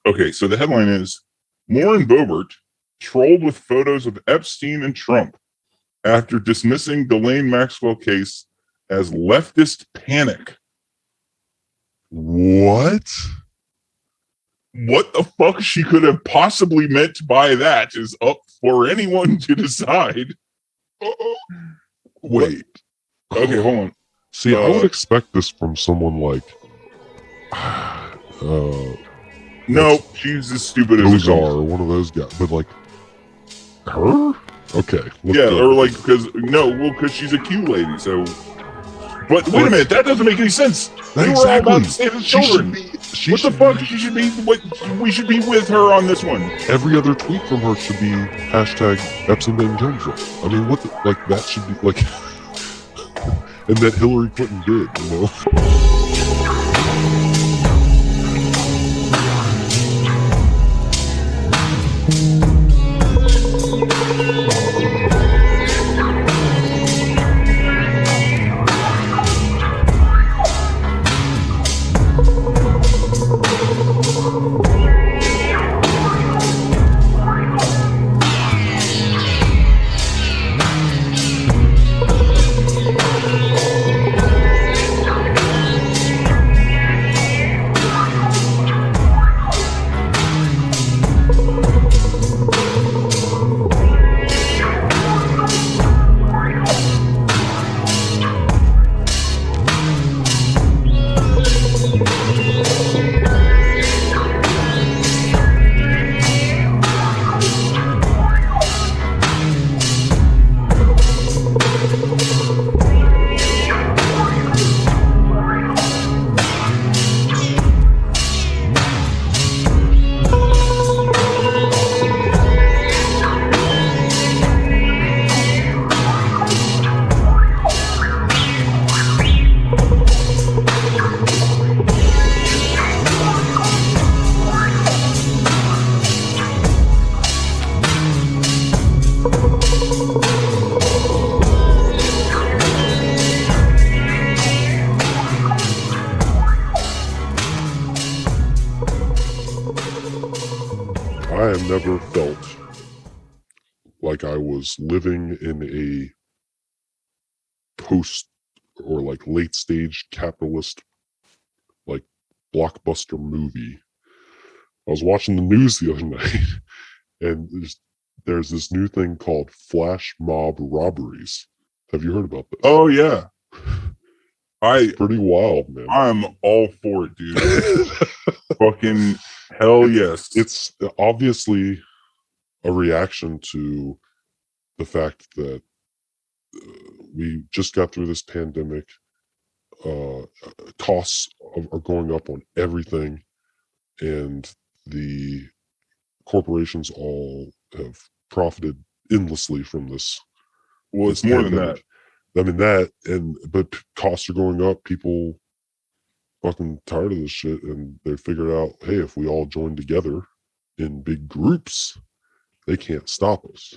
Okay, so the headline is Moore and Boebert trolled with photos of Epstein and Trump after dismissing Ghislaine Maxwell case as leftist panic. What? What the fuck she could have possibly meant by that is up for anyone to decide. Wait. Okay, hold on. See, I would expect this from someone like no, she's as stupid as Ozar or one of those guys, but like her? Okay. Yeah, or like because she's a Q lady. So, but wait a minute, that doesn't make any sense. We were all about to save the children. What the fuck? She should be. We should be with her on this one. Every other tweet from her should be hashtag Epstein didn't kill himself. I mean, what the, like that should be like, and that Hillary Clinton did, you know. I have never felt like I was living in a post or like late stage capitalist like blockbuster movie. I was watching the news the other night and there's this new thing called Flash Mob Robberies. Have you heard about this? Oh yeah. It's pretty wild, man. I'm all for it, dude. Fucking hell yes. It's obviously a reaction to the fact that we just got through this pandemic. Costs are going up on everything, and the corporations all have profited endlessly from this. Well, it's more than that. I mean but costs are going up. People fucking tired of this shit, and they figured out, hey, if we all join together in big groups, they can't stop us,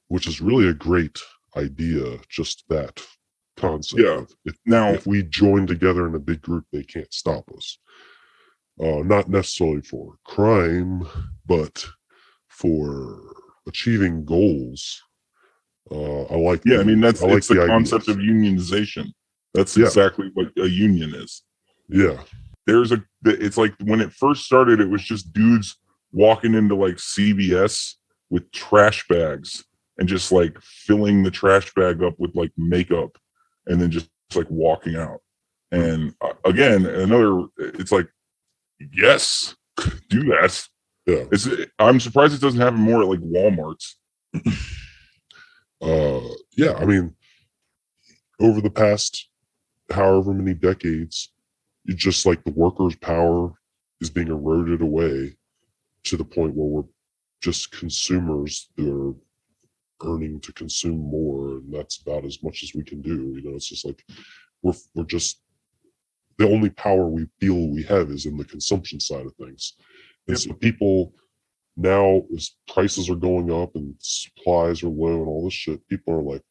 which is really a great idea. Just that concept. Yeah. If we join together in a big group, they can't stop us. Not necessarily for crime, but for achieving goals. I like. Yeah, I mean it's the concept ideas. of unionization. That's exactly what a union is. Yeah. It's like when it first started, it was just dudes walking into like CVS with trash bags and just like filling the trash bag up with like makeup and then just like walking out. And again, it's like, yes, do that. Yeah. I'm surprised it doesn't happen more at like Walmarts. Yeah, I mean, over the past however many decades, it's just like the workers' power is being eroded away to the point where we're just consumers who are earning to consume more, and that's about as much as we can do. You know, it's just like we're just the only power we feel we have is in the consumption side of things. And so people now, as prices are going up and supplies are low and all this shit, people are like,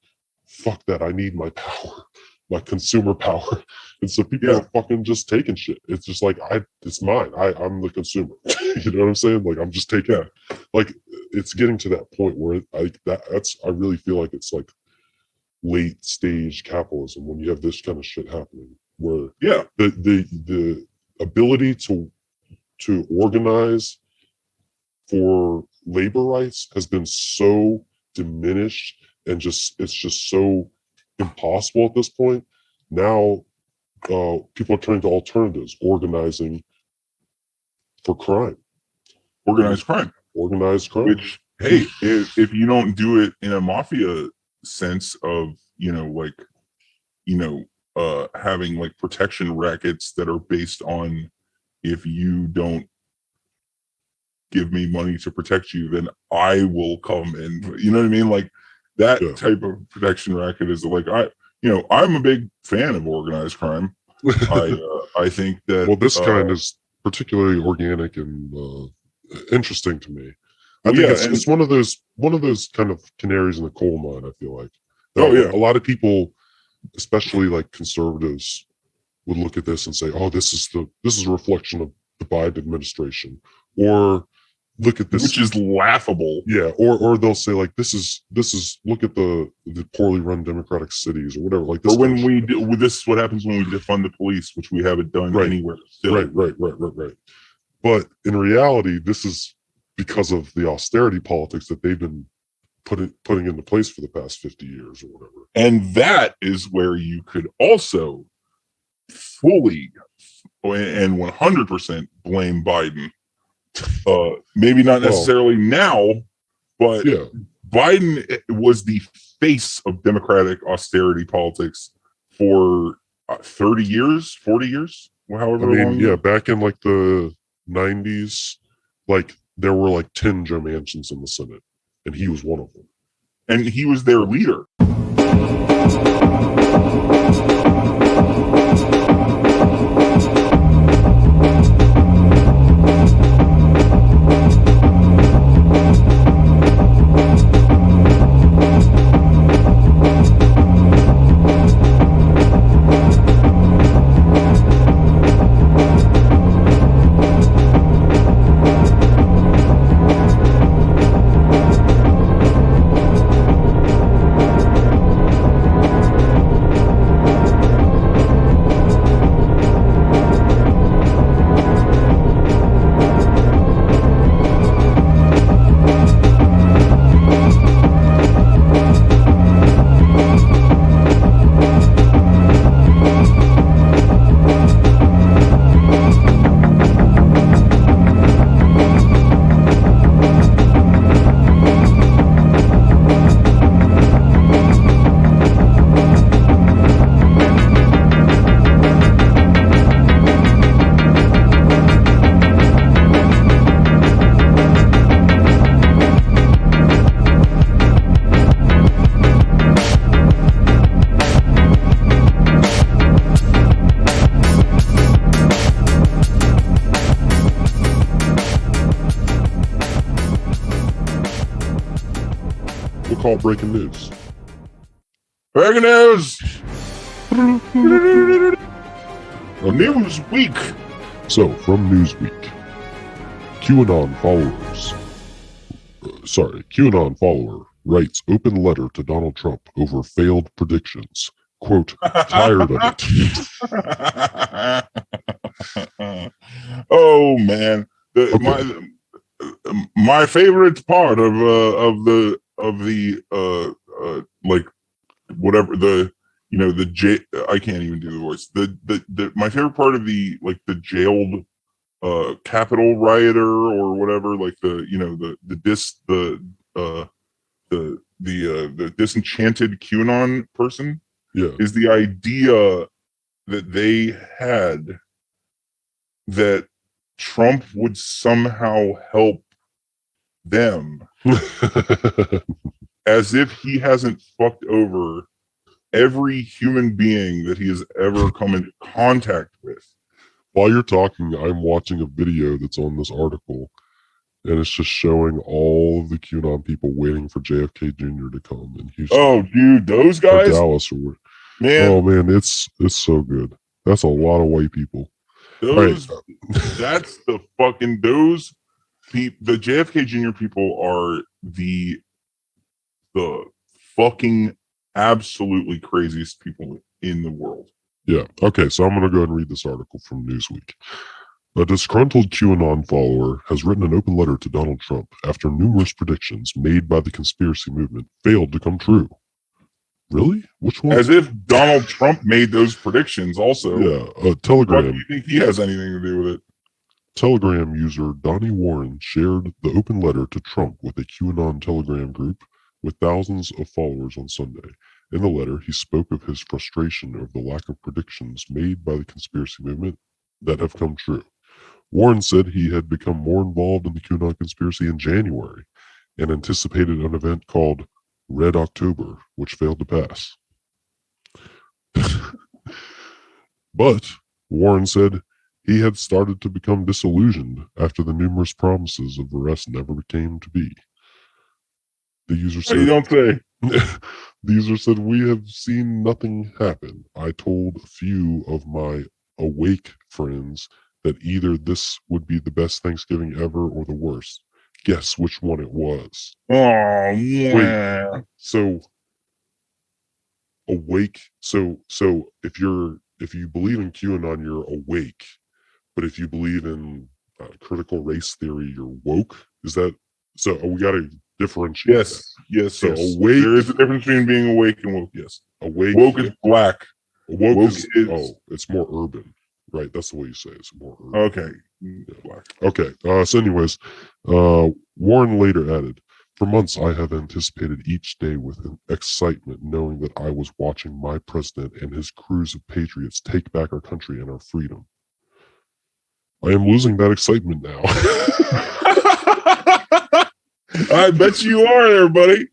fuck that, I need my power. my consumer power. And so people Yeah. are fucking just taking shit. It's just like it's mine. I'm the consumer. You know what I'm saying? Like I'm just taking like it's getting to that point where I really feel like it's like late stage capitalism when you have this kind of shit happening where the ability to organize for labor rights has been so diminished and it's just so impossible at this point. Now people are turning to alternatives, organizing for crime. Organized crime. Which, hey, if you don't do it in a mafia sense of, having like protection rackets that are based on, if you don't give me money to protect you, then I will come in. You know what I mean? Like that type of protection racket is like, I'm a big fan of organized crime. I think that this kind is particularly organic and interesting to me. I think it's one of those kind of canaries in the coal mine. I feel like a lot of people, especially like conservatives, would look at this and say, "Oh, this is a reflection of the Biden administration," or look at this, which is laughable. Yeah, or they'll say like, "This is look at the poorly run democratic cities or whatever." Like this. Or when we do, this is what happens when we defund the police, which we haven't done anywhere. Still. Right. But in reality, this is because of the austerity politics that they've been putting into place for the past 50 years or whatever. And that is where you could also fully and 100% blame Biden. Maybe not necessarily now, but Biden was the face of Democratic austerity politics for 30 years, 40 years, however long. Back in like the 90s, like there were like 10 Joe Manchins in the Senate, and he was one of them. And he was their leader. Call breaking news. Breaking news. Newsweek. So from Newsweek, QAnon follower writes open letter to Donald Trump over failed predictions. Quote, tired of it. Oh man, my favorite part of the like whatever the I can't even do the voice. The my favorite part of the jailed Capitol rioter or whatever, like the disenchanted QAnon person, is the idea that they had that Trump would somehow help them, as if he hasn't fucked over every human being that he has ever come into contact with. While you're talking, I'm watching a video that's on this article, and it's just showing all of the QAnon people waiting for JFK Jr. to come in Houston. Oh, dude, those guys? Or Dallas or Oh Man, man, it's so good. That's a lot of white people. those that's the fucking those people. The JFK Jr. people are the fucking absolutely craziest people in the world. Yeah. Okay, so I'm going to go ahead and read this article from Newsweek. A disgruntled QAnon follower has written an open letter to Donald Trump after numerous predictions made by the conspiracy movement failed to come true. Really? Which one? As if Donald Trump made those predictions also. Yeah, What do Telegram. you think he has anything to do with it? Telegram user Donnie Warren shared the open letter to Trump with a QAnon Telegram group with thousands of followers on Sunday. In the letter, he spoke of his frustration over the lack of predictions made by the conspiracy movement that have come true. Warren said he had become more involved in the QAnon conspiracy in January and anticipated an event called Red October, which failed to pass. But Warren said he had started to become disillusioned after the numerous promises of arrest never came to be. The user said, You don't say. the user said, we have seen nothing happen. I told a few of my awake friends that either this would be the best Thanksgiving ever or the worst. Guess which one it was. Oh, yeah. Wait, so awake. So if you believe in QAnon, you're awake. But if you believe in critical race theory, you're woke. Is that so? We got to differentiate. Yes, yes. So yes. awake. There is a difference between being awake and woke. Yes, Awake. Woke is black. Woke is it's more urban, right? That's the way you say it. It's more urban. Okay, black. Okay. So, anyways, Warren later added, "For months, I have anticipated each day with excitement, knowing that I was watching my president and his crews of patriots take back our country and our freedom. I am losing that excitement now." I bet you are there, buddy.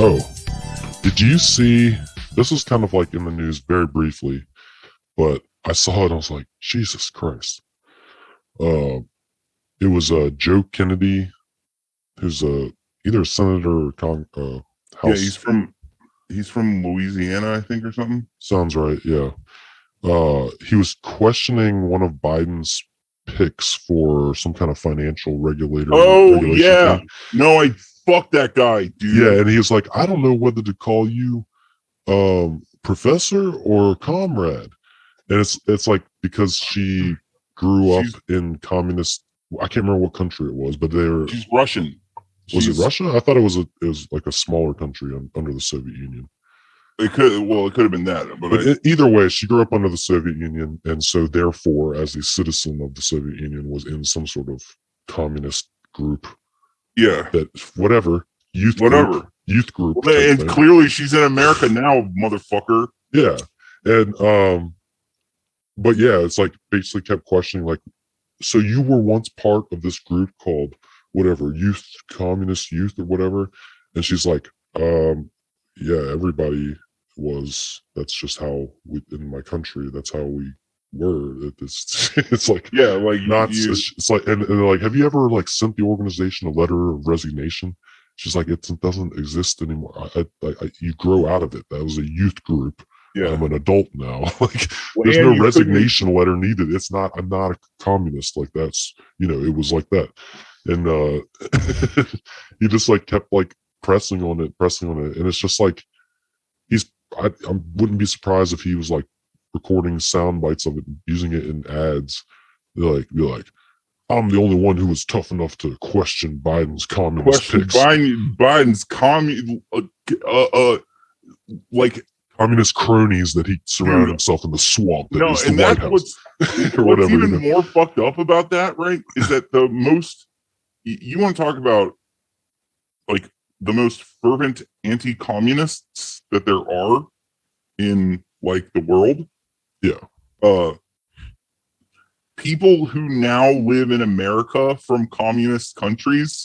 Oh, did you see? This was kind of like in the news very briefly, but I saw it and I was like, Jesus Christ. It was Joe Kennedy, who's either a senator or House. Yeah, he's from Louisiana, I think, or something. Sounds right. Yeah. He was questioning one of Biden's picks for some kind of financial regulator. Oh yeah. Thing. No, I fuck that guy, dude. Yeah, and he was like, I don't know whether to call you professor or comrade. And it's like because she grew up in communist, I can't remember what country it was, but she's Russian. Was it Russia? I thought it was like a smaller country under the Soviet Union. It could have been that, but either way, she grew up under the Soviet Union, and so therefore, as a citizen of the Soviet Union, was in some sort of communist group. Yeah, that whatever youth group. Well, and clearly, she's in America now, motherfucker. Yeah, and but yeah, it's like basically kept questioning, like, so you were once part of this group called whatever communist youth or whatever, and she's like, yeah, everybody was. That's just how we in my country. That's how we were. It's like yeah, like not. It's like and like, have you ever like sent the organization a letter of resignation? She's like, it doesn't exist anymore. You grow out of it. That was a youth group. Yeah. I'm an adult now. Like, Well, there's and no you resignation letter needed. I'm not a communist. Like, that's, it was like that. And he just like kept like pressing on it. And it's just like, I wouldn't be surprised if he was like recording sound bites of it and using it in ads. Be like, I'm the only one who was tough enough to question Biden's communist picks. Biden's like communist cronies that he surrounded himself in the swamp that is the White House. What's even more fucked up about that, right, is that the most, you want to talk about like the most fervent anti-communists that there are in like the world. Yeah. People who now live in America from communist countries.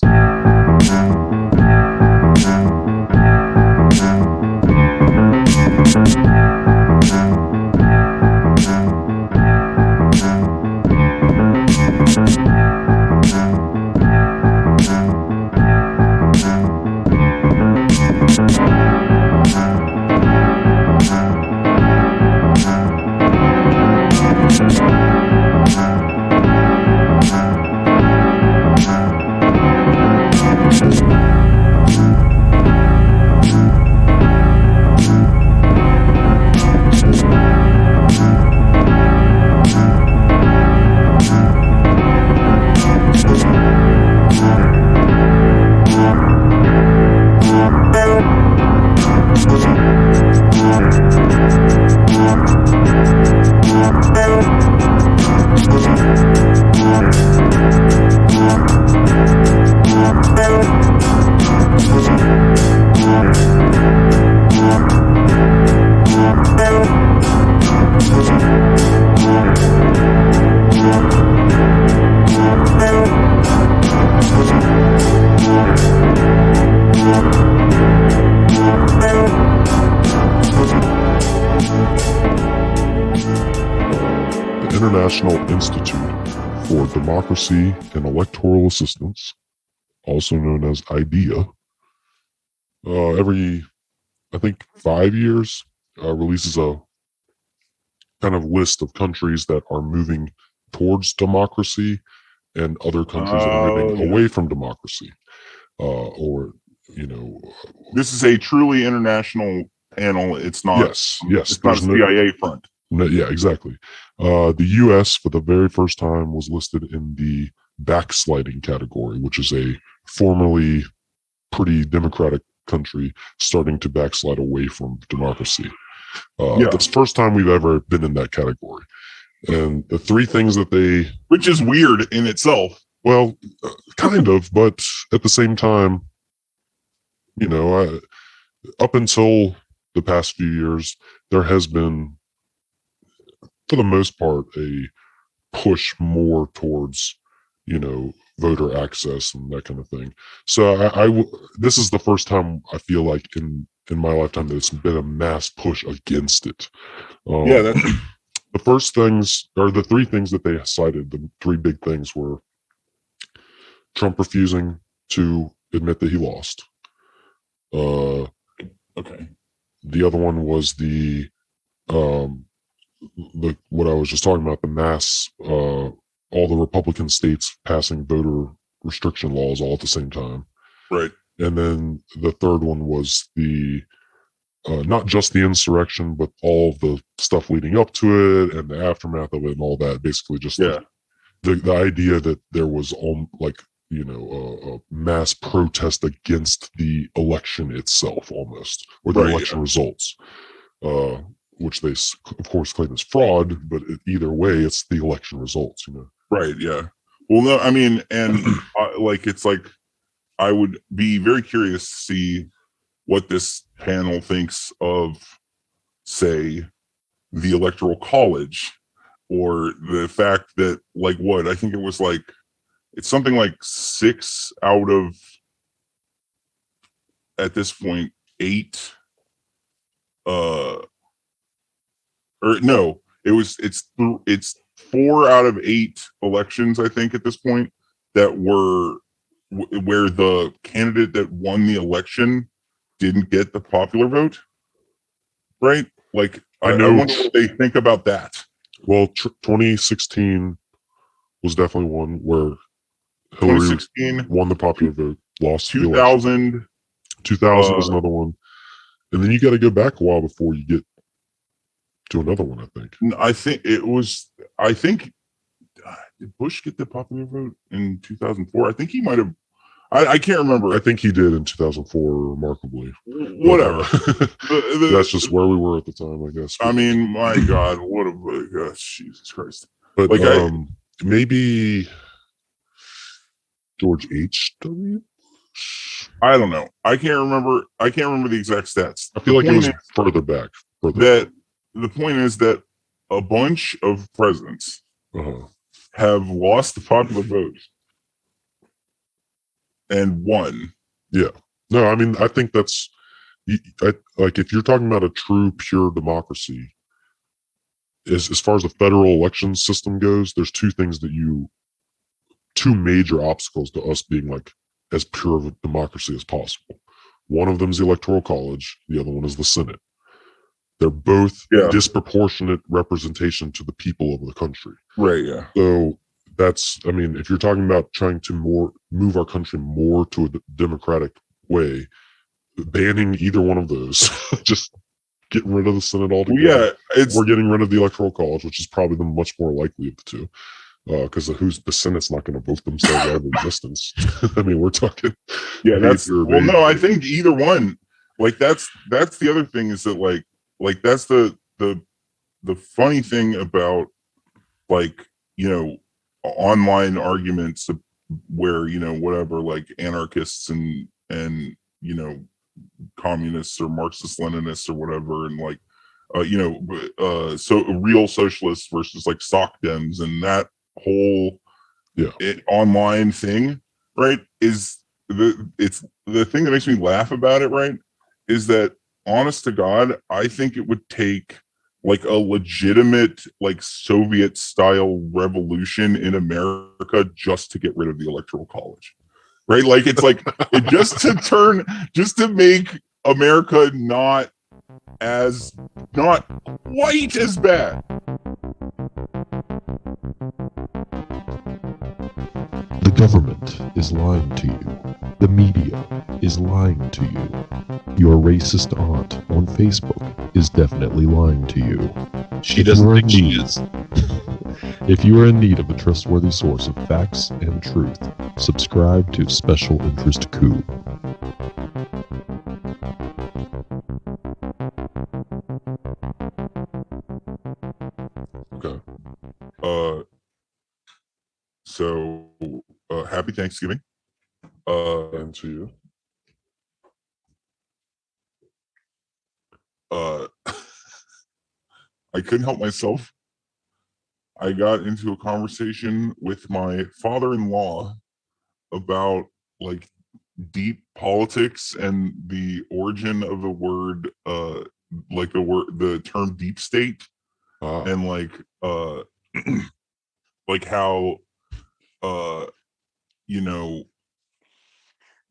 International Institute for Democracy and Electoral Assistance, also known as IDEA, every, I think, 5 years, releases a kind of list of countries that are moving towards democracy and other countries that are moving away from democracy. This is a truly international panel. It's not. Yes. It's not a CIA front. No, yeah, exactly. The U.S. for the very first time was listed in the backsliding category, which is a formerly pretty democratic country starting to backslide away from democracy. That's the first time we've ever been in that category. And the three things that which is weird in itself. Well, kind of, but at the same time, up until the past few years, there has been, for the most part, a push more towards, voter access and that kind of thing. So this is the first time I feel like in my lifetime that it's been a mass push against it. The first things, or the three things that they cited, the three big things were Trump refusing to admit that he lost. The other one was what I was just talking about, the mass, all the Republican states passing voter restriction laws all at the same time. Right. And then the third one was the, not just the insurrection, but all of the stuff leading up to it and the aftermath of it and all that. Basically just the idea that there was a mass protest against the election itself almost, or the election results. Which they, of course, claim is fraud, but either way, it's the election results, Right, yeah. Well, no, I mean, and it's like, I would be very curious to see what this panel thinks of, say, the Electoral College, or the fact that, I think it was it's something like 6 out of, at this point, 8, or no, it's 4 out of 8 elections, I think, at this point, that were where the candidate that won the election didn't get the popular vote, right? Like, I I know. wonder what they think about that. Well, 2016 was definitely one where Hillary 2016, won the popular vote, lost the election. 2000, 2000 was another one, and then you got to go back a while before you get to another one. I think. I think it was. I think did Bush get the popular vote in 2004? I think he might have. I can't remember. I think he did in 2004, remarkably. Whatever. That's just where we were at the time, I guess. I mean, my God, what a Jesus Christ! But like, maybe George H.W. I don't know. I can't remember the exact stats. I feel like it was further back. The point is that a bunch of presidents have lost the popular vote and won. Yeah. No, I mean, I think that's like if you're talking about a true pure democracy, as far as the federal election system goes, there's two major obstacles to us being like as pure of a democracy as possible. One of them is the Electoral College. The other one is the Senate. They're both disproportionate representation to the people of the country. Right. Yeah. So that's, I mean, if you're talking about trying to move our country more to a democratic way, banning either one of those, just getting rid of the Senate altogether. Yeah, we're getting rid of the Electoral College, which is probably the much more likely of the two. Because the Senate's not going to vote themselves out of existence. I mean, we're talking. Yeah, no, I think either one. Like that's the other thing is that like that's the funny thing about like online arguments where whatever like anarchists and communists or Marxist Leninists or whatever and like so real socialists versus like sock dems and that whole online thing, right, is it's the thing that makes me laugh about it, right, is that honest to God, I think it would take like a legitimate like Soviet style revolution in America just to get rid of the Electoral College, right? Like it's like just to make America not quite as bad. The government is lying to you. The media is lying to you. Your racist aunt on Facebook is definitely lying to you. She doesn't think she is. If you are in need of a trustworthy source of facts and truth, subscribe to Special Interest Coup. Okay. So happy Thanksgiving. And to you. I couldn't help myself. I got into a conversation with my father-in-law about like deep politics and the origin of the word, like the term deep state, and like like how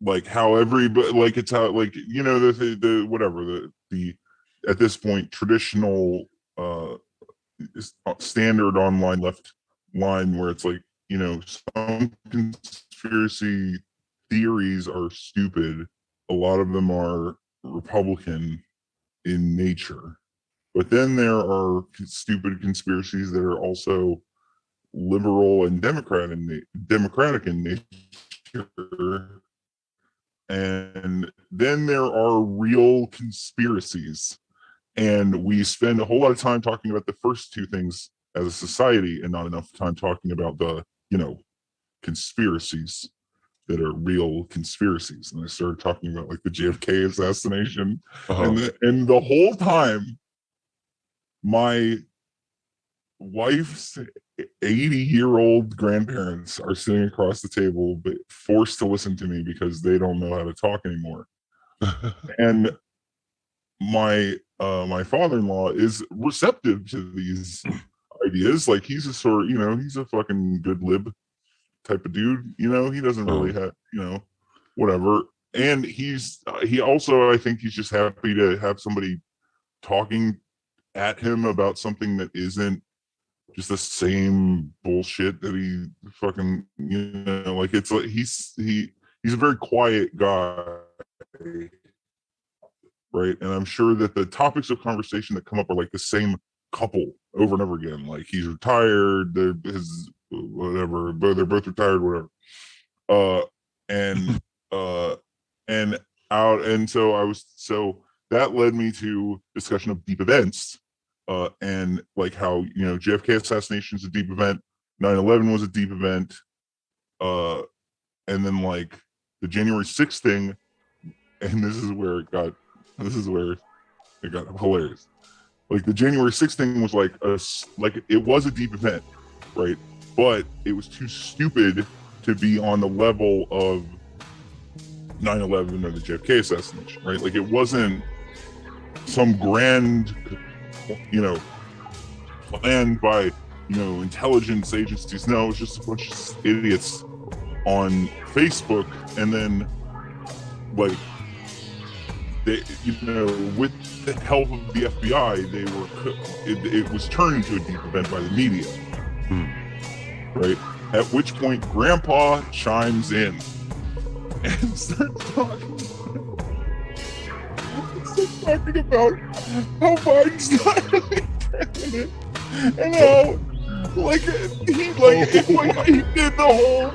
like how everybody like it's how like the whatever the at this point traditional standard online left line where it's like some conspiracy theories are stupid, a lot of them are Republican in nature, but then there are stupid conspiracies that are also liberal and democratic in nature. And then there are real conspiracies. And we spend a whole lot of time talking about the first two things as a society and not enough time talking about the, conspiracies that are real conspiracies. And I started talking about like the JFK assassination. And the whole time, my wife's 80-year-old grandparents are sitting across the table, but forced to listen to me because they don't know how to talk anymore. And my father-in-law is receptive to these ideas. Like he's a sort of, he's a fucking good lib type of dude. You know, he doesn't really have, you know, whatever. And he also, I think he's just happy to have somebody talking at him about something that isn't just the same bullshit that he fucking, you know, like it's like he's a very quiet guy, right? And I'm sure that the topics of conversation that come up are like the same couple over and over again. Like he's retired, his whatever, but they're both retired, whatever. So that led me to discussion of deep events, and like how, you know, JFK assassination is a deep event, 9/11 was a deep event, and then like the January 6th thing, and this is where it got hilarious. Like the January 6th thing was like it was a deep event, right? But it was too stupid to be on the level of 9/11 or the JFK assassination, right? Like it wasn't some grand, you know, planned by, you know, intelligence agencies. No, it was just a bunch of idiots on Facebook, and then like they, you know, with the help of the FBI, it was turned into a deep event by the media, right? At which point, Grandpa chimes in and starts talking about how Biden's not really president, and how he did the whole